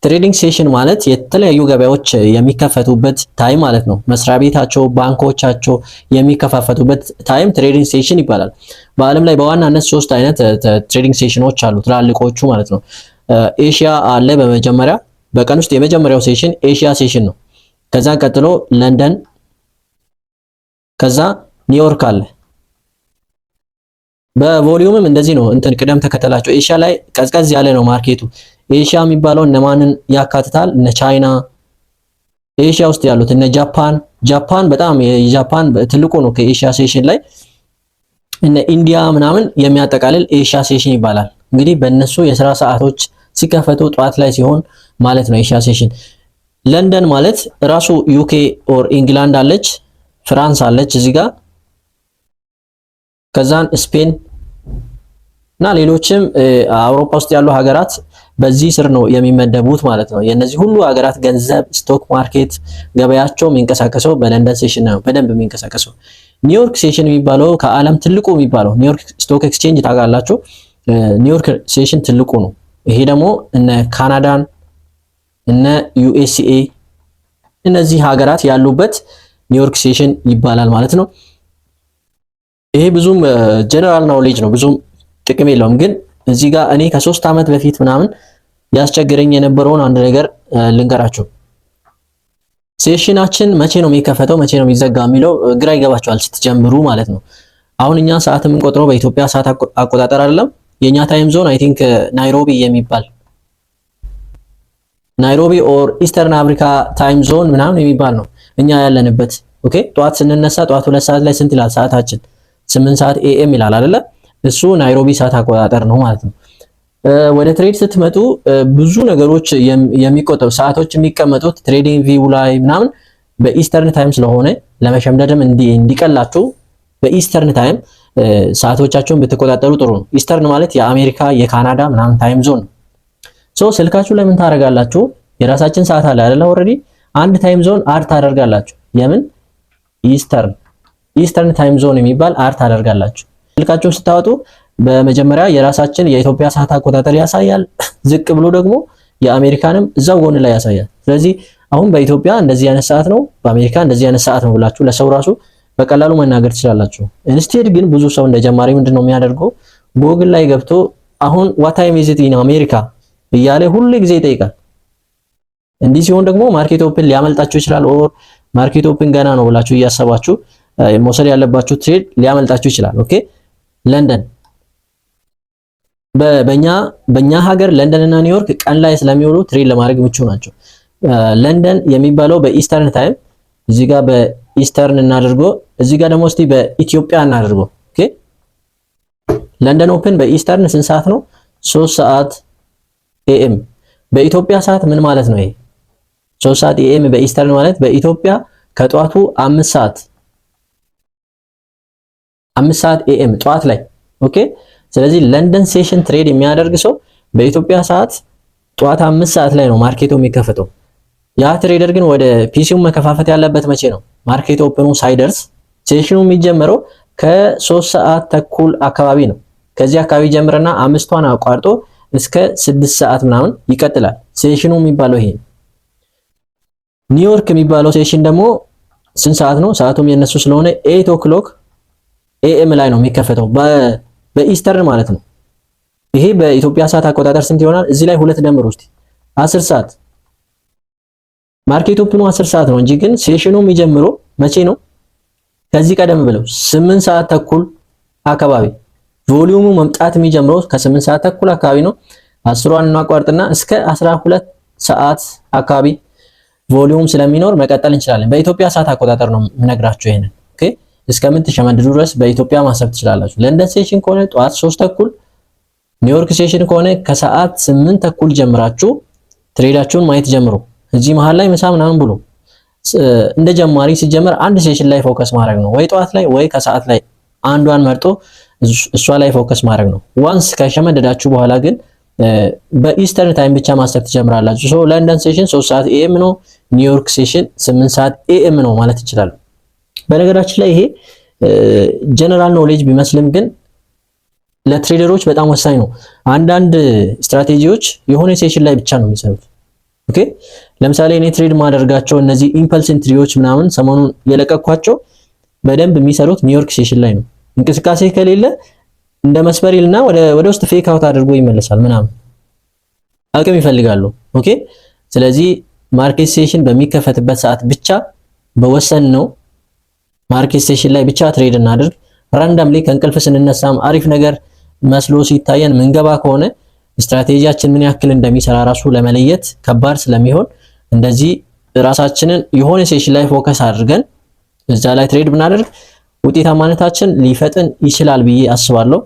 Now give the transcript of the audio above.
ትሬዲንግ ሴሽን ማለት የተለያዩ ገበያዎች የሚከፈቱበት ታይም ማለት ነው። መስሪያ ቤታቸው፣ ባንኮቻቸው የሚከፋፈቱበት ታይም ትሬዲንግ ሴሽን ይባላል። በዓለም ላይ በዋናነት 3 አይነት ትሬዲንግ ሴሽኖች አሉ፣ ትላልቆቹ ማለት ነው። ኤሽያ አለ በመጀመሪያ በቀን ውስጥ የመጀመሪያው ሴሽን ኤሽያ ሴሽን ነው። ከዛ ቀጥሎ ለንደን፣ ከዛ ኒውዮርክ አለ። በቮሊዩምም እንደዚህ ነው እንትን ቅደም ተከተላቸው። ኤሽያ ላይ ቀዝቀዝ ያለ ነው ማርኬቱ። ኤሽያ የሚባለው እነማንን ያካትታል? እነ ቻይና ኤሽያ ውስጥ ያሉት እነ ጃፓን በጣም የጃፓን ትልቁ ነው ከኤሽያ ሴሽን ላይ። እነ ኢንዲያ ምናምን የሚያጠቃልል ኤሽያ ሴሽን ይባላል። እንግዲህ በእነሱ የስራ ሰዓቶች ሲከፈቱ ጠዋት ላይ ሲሆን ማለት ነው ኤሽያ ሴሽን። ለንደን ማለት ራሱ ዩኬ ኦር ኢንግላንድ አለች፣ ፍራንስ አለች እዚህ ጋር፣ ከዛን ስፔን እና ሌሎችም አውሮፓ ውስጥ ያሉ ሀገራት በዚህ ስር ነው የሚመደቡት ማለት ነው። የነዚህ ሁሉ ሀገራት ገንዘብ ስቶክ ማርኬት ገበያቸው የሚንቀሳቀሰው በለንደን ሴሽን ነው በደንብ የሚንቀሳቀሰው። ኒውዮርክ ሴሽን የሚባለው ከዓለም ትልቁ የሚባለው ኒውዮርክ ስቶክ ኤክስቼንጅ ታውቃላችሁ። ኒውዮርክ ሴሽን ትልቁ ነው። ይሄ ደግሞ እነ ካናዳን እነ ዩኤስኤ እነዚህ ሀገራት ያሉበት ኒውዮርክ ሴሽን ይባላል ማለት ነው። ይሄ ብዙም ጀነራል ናውሌጅ ነው፣ ብዙም ጥቅም የለውም። ግን እዚህ ጋር እኔ ከ3 ዓመት በፊት ምናምን ያስቸግረኝ የነበረውን አንድ ነገር ልንገራችሁ። ሴሽናችን መቼ ነው የሚከፈተው መቼ ነው የሚዘጋ የሚለው ግራ ይገባቸዋል ስትጀምሩ ማለት ነው። አሁን እኛ ሰዓት የምንቆጥረው በኢትዮጵያ ሰዓት አቆጣጠር አይደለም። የኛ ታይም ዞን አይ ቲንክ ናይሮቢ የሚባል ናይሮቢ ኦር ኢስተርን አፍሪካ ታይም ዞን ምናምን የሚባል ነው እኛ ያለንበት። ኦኬ ጠዋት ስንነሳ ጠዋት 2 ሰዓት ላይ ስንት ይላል ሰዓታችን? 8 ሰዓት ኤኤም ይላል አይደለ? እሱ ናይሮቢ ሰዓት አቆጣጠር ነው ማለት ነው። ወደ ትሬድ ስትመጡ ብዙ ነገሮች የሚቆጠሩ ሰዓቶች የሚቀመጡት ትሬዲንግ ቪው ላይ ምናምን በኢስተርን ታይም ስለሆነ ለመሸምደድም እንዲቀላችሁ በኢስተርን ታይም ሰዓቶቻቸውን ብትቆጣጠሩ ጥሩ ነው። ኢስተርን ማለት የአሜሪካ የካናዳ ምናምን ታይም ዞን ነው። ሶ ስልካችሁ ላይ ምን ታደርጋላችሁ? የራሳችን ሰዓት አለ አይደለ? ኦሬዲ አንድ ታይም ዞን አድ ታደርጋላችሁ። የምን ኢስተርን ታይም ዞን የሚባል አድ ታደርጋላችሁ። ስልካችሁን ስታወጡ በመጀመሪያ የራሳችን የኢትዮጵያ ሰዓት አቆጣጠር ያሳያል። ዝቅ ብሎ ደግሞ የአሜሪካንም እዛው ጎን ላይ ያሳያል። ስለዚህ አሁን በኢትዮጵያ እንደዚህ አይነት ሰዓት ነው፣ በአሜሪካ እንደዚህ አይነት ሰዓት ነው ብላችሁ ለሰው ራሱ በቀላሉ መናገር ትችላላችሁ። ኢንስቴድ ግን ብዙ ሰው እንደጀማሪ ምንድነው የሚያደርገው? ጎግል ላይ ገብቶ አሁን what time is it in America እያለ ሁሉ ጊዜ ይጠይቃል። እንዲህ ሲሆን ደግሞ ማርኬት ኦፕን ሊያመልጣችሁ ይችላል። ኦር ማርኬት ኦፕን ገና ነው ብላችሁ እያሰባችሁ መውሰድ ያለባችሁ ትሬድ ሊያመልጣችሁ ይችላል። ኦኬ ለንደን በእኛ ሀገር ለንደን እና ኒውዮርክ ቀን ላይ ስለሚውሉ ትሬድ ለማድረግ ምቹ ናቸው። ለንደን የሚባለው በኢስተርን ታይም እዚህ ጋር በኢስተርን እናድርጎ፣ እዚህ ጋር ደግሞ እስቲ በኢትዮጵያ እናድርጎ። ኦኬ ለንደን ኦፕን በኢስተርን ስንት ሰዓት ነው? 3 ሰዓት ኤኤም። በኢትዮጵያ ሰዓት ምን ማለት ነው ይሄ? 3 ሰዓት ኤኤም በኢስተርን ማለት በኢትዮጵያ ከጧቱ 5 ሰዓት ኤኤም ጧት ላይ። ኦኬ ስለዚህ ለንደን ሴሽን ትሬድ የሚያደርግ ሰው በኢትዮጵያ ሰዓት ጧት 5 ሰዓት ላይ ነው ማርኬቱ የሚከፈተው። ያ ትሬደር ግን ወደ ፒሲው መከፋፈት ያለበት መቼ ነው? ማርኬት ኦፕኑ ሳይደርስ። ሴሽኑ የሚጀምረው ከ3 ሰዓት ተኩል አካባቢ ነው። ከዚህ አካባቢ ጀምረና 5ቷን አቋርጦ እስከ 6 ሰዓት ምናምን ይቀጥላል። ሴሽኑ የሚባለው ይሄ። ኒውዮርክ የሚባለው ሴሽን ደግሞ ስንት ሰዓት ነው? ሰዓቱም የነሱ ስለሆነ 8 o'clock ኤኤም ላይ ነው የሚከፈተው በኢስተርን ማለት ነው። ይሄ በኢትዮጵያ ሰዓት አቆጣጠር ስንት ይሆናል? እዚህ ላይ 2 ደምሩ እስቲ 10 ሰዓት። ማርኬት ኦፕኑ 10 ሰዓት ነው እንጂ ግን ሴሽኑ የሚጀምረው መቼ ነው? ከዚህ ቀደም ብለው 8 ሰዓት ተኩል አካባቢ። ቮሊዩሙ መምጣት የሚጀምረው ከ8 ሰዓት ተኩል አካባቢ ነው። 10ዋን እናቋርጥና እስከ 12 ሰዓት አካባቢ ቮሊዩም ስለሚኖር መቀጠል እንችላለን። በኢትዮጵያ ሰዓት አቆጣጠር ነው የምነግራችሁ ይሄንን። ኦኬ እስከምትሸመድዱ ድረስ በኢትዮጵያ ማሰብ ትችላላችሁ። ለንደን ሴሽን ከሆነ ጠዋት 3 ተኩል፣ ኒውዮርክ ሴሽን ከሆነ ከሰዓት 8 ተኩል ጀምራችሁ ትሬዳችሁን ማየት ጀምሩ። እዚህ መሃል ላይ ምሳ ምናምን ብሉ። እንደ ጀማሪ ሲጀመር አንድ ሴሽን ላይ ፎከስ ማድረግ ነው። ወይ ጠዋት ላይ ወይ ከሰዓት ላይ አንዷን መርጦ እሷ ላይ ፎከስ ማድረግ ነው። ዋንስ ከሸመደዳችሁ በኋላ ግን በኢስተርን ታይም ብቻ ማሰብ ትጀምራላችሁ። ሶ ለንደን ሴሽን 3 ሰዓት ኤኤም ነው፣ ኒውዮርክ ሴሽን 8 ሰዓት ኤኤም ነው ማለት ይችላል። በነገራችን ላይ ይሄ ጀነራል ኖሌጅ ቢመስልም ግን ለትሬደሮች በጣም ወሳኝ ነው። አንዳንድ ስትራቴጂዎች የሆነ ሴሽን ላይ ብቻ ነው የሚሰሩት። ኦኬ ለምሳሌ እኔ ትሬድ ማደርጋቸው እነዚህ ኢምፐልስ ኢንትሪዎች ምናምን ሰሞኑን የለቀኳቸው በደንብ የሚሰሩት ኒውዮርክ ሴሽን ላይ ነው። እንቅስቃሴ ከሌለ እንደ መስመር ይልና ወደ ውስጥ ፌክ አውት አድርጎ ይመለሳል ምናምን አቅም ይፈልጋሉ። ኦኬ ስለዚህ ማርኬት ሴሽን በሚከፈትበት ሰዓት ብቻ በወሰን ነው ማርኬት ሴሽን ላይ ብቻ ትሬድ እናድርግ። ራንዳምሊ ከእንቅልፍ ስንነሳም አሪፍ ነገር መስሎ ሲታየን ምንገባ ከሆነ ስትራቴጂያችን ምን ያክል እንደሚሰራ ራሱ ለመለየት ከባድ ስለሚሆን እንደዚህ ራሳችንን የሆነ ሴሽን ላይ ፎከስ አድርገን እዛ ላይ ትሬድ ብናደርግ ውጤታማነታችን ሊፈጥን ይችላል ብዬ አስባለሁ።